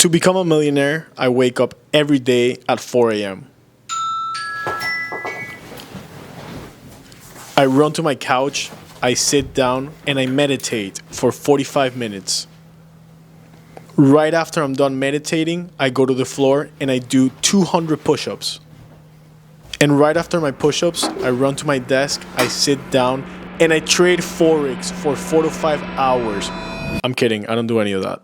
To become a millionaire, I wake up every day at 4 a.m. I run to my couch, I sit down, and I meditate for 45 minutes. Right after I'm done meditating, I go to the floor and I do 200 push-ups. And right after my push-ups, I run to my desk, I sit down, and I trade Forex for 4 to 5 hours. I'm kidding, I don't do any of that.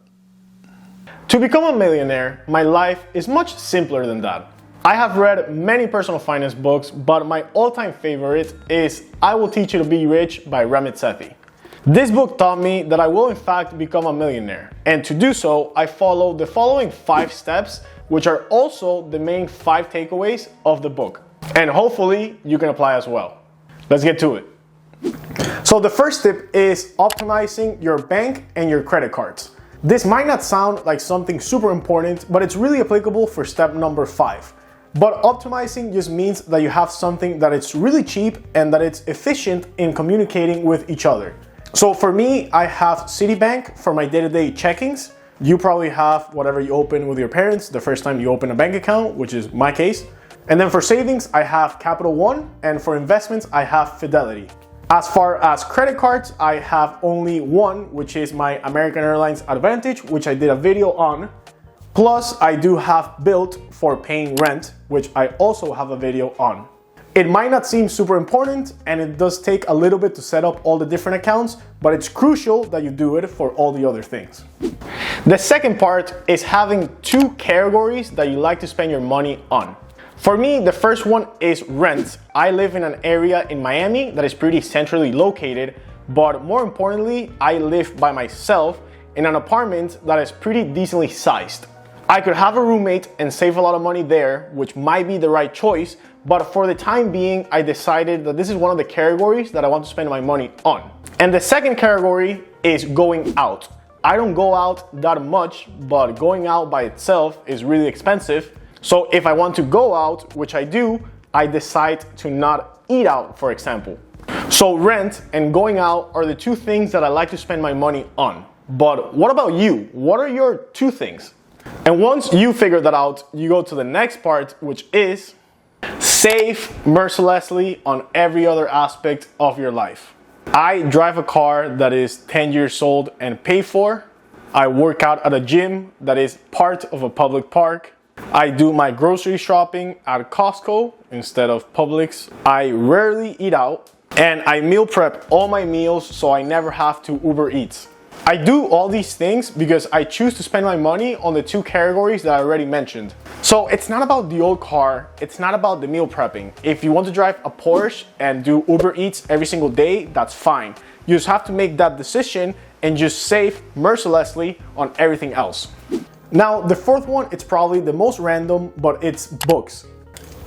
To become a millionaire, my life is much simpler than that. I have read many personal finance books, but my all-time favorite is I Will Teach You to Be Rich by Ramit Sethi. This book taught me that I will in fact become a millionaire. And to do so, I follow the following 5 steps, which are also the main 5 takeaways of the book. And hopefully you can apply as well. Let's get to it. So the first tip is optimizing your bank and your credit cards. This might not sound like something super important, but it's really applicable for step number 5. But optimizing just means that you have something that it's really cheap and that it's efficient in communicating with each other. So for me, I have Citibank for my day-to-day checkings. You probably have whatever you open with your parents the first time you open a bank account, which is my case. And then for savings, I have Capital One, and for investments, I have Fidelity. As far as credit cards, I have only one, which is my American Airlines Advantage, which I did a video on. Plus, I do have Bilt for paying rent, which I also have a video on. It might not seem super important, and it does take a little bit to set up all the different accounts, but it's crucial that you do it for all the other things. The second part is having 2 categories that you like to spend your money on. For me, the first one is rent. I live in an area in Miami that is pretty centrally located, but more importantly, I live by myself in an apartment that is pretty decently sized. I could have a roommate and save a lot of money there, which might be the right choice, but for the time being, I decided that this is one of the categories that I want to spend my money on. And the second category is going out. I don't go out that much, but going out by itself is really expensive. So if I want to go out, which I do, I decide to not eat out, for example. So rent and going out are the 2 things that I like to spend my money on. But what about you? What are your 2 things? And once you figure that out, you go to the next part, which is save mercilessly on every other aspect of your life. I drive a car that is 10 years old and paid for. I work out at a gym that is part of a public park. I do my grocery shopping at Costco instead of Publix. I rarely eat out, and I meal prep all my meals so I never have to Uber Eats. I do all these things because I choose to spend my money on the 2 categories that I already mentioned. So it's not about the old car, it's not about the meal prepping. If you want to drive a Porsche and do Uber Eats every single day, that's fine. You just have to make that decision and just save mercilessly on everything else. Now, the fourth one, it's probably the most random, but it's books.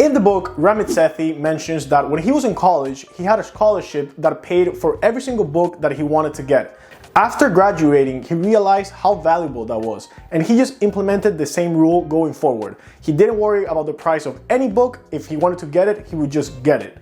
In the book, Ramit Sethi mentions that when he was in college, he had a scholarship that paid for every single book that he wanted to get. After graduating, he realized how valuable that was, and he just implemented the same rule going forward. He didn't worry about the price of any book. If he wanted to get it, he would just get it.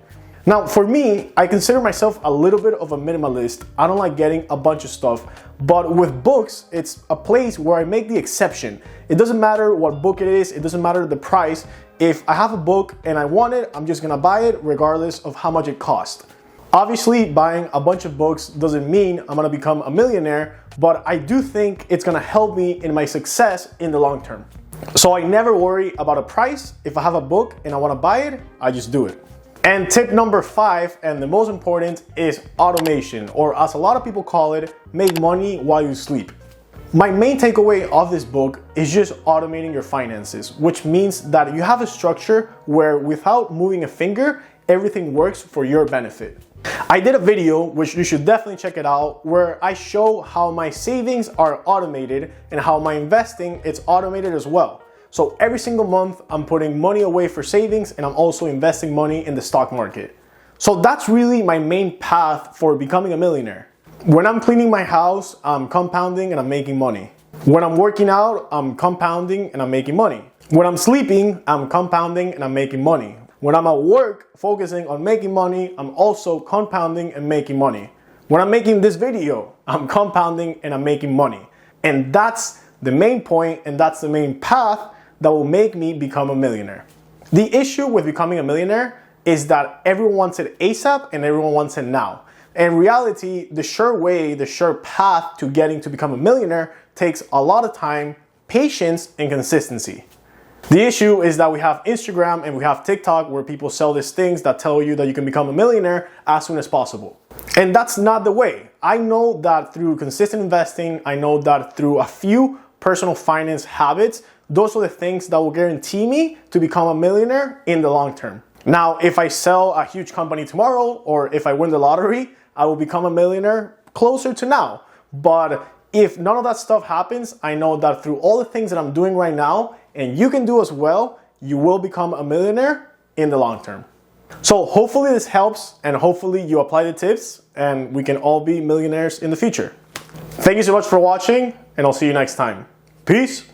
Now, for me, I consider myself a little bit of a minimalist. I don't like getting a bunch of stuff, but with books, it's a place where I make the exception. It doesn't matter what book it is, it doesn't matter the price. If I have a book and I want it, I'm just gonna buy it regardless of how much it costs. Obviously, buying a bunch of books doesn't mean I'm gonna become a millionaire, but I do think it's gonna help me in my success in the long term. So I never worry about a price. If I have a book and I wanna buy it, I just do it. And tip number 5, and the most important, is automation, or as a lot of people call it, make money while you sleep. My main takeaway of this book is just automating your finances, which means that you have a structure where without moving a finger, everything works for your benefit. I did a video, which you should definitely check it out, where I show how my savings are automated and how my investing is automated as well. So every single month, I'm putting money away for savings and I'm also investing money in the stock market. So that's really my main path for becoming a millionaire. When I'm cleaning my house, I'm compounding and I'm making money. When I'm working out, I'm compounding and I'm making money. When I'm sleeping, I'm compounding and I'm making money. When I'm at work focusing on making money, I'm also compounding and making money. When I'm making this video, I'm compounding and I'm making money. And that's the main point, and that's the main path that will make me become a millionaire. The issue with becoming a millionaire is that everyone wants it ASAP and everyone wants it now. In reality, the sure way, the sure path to getting to become a millionaire takes a lot of time, patience, and consistency. The issue is that we have Instagram and we have TikTok where people sell these things that tell you that you can become a millionaire as soon as possible. And that's not the way. I know that through consistent investing, I know that through a few personal finance habits, those are the things that will guarantee me to become a millionaire in the long term. Now, if I sell a huge company tomorrow, or if I win the lottery, I will become a millionaire closer to now. But if none of that stuff happens, I know that through all the things that I'm doing right now, and you can do as well, you will become a millionaire in the long term. So hopefully this helps, and hopefully you apply the tips and we can all be millionaires in the future. Thank you so much for watching, and I'll see you next time. Peace.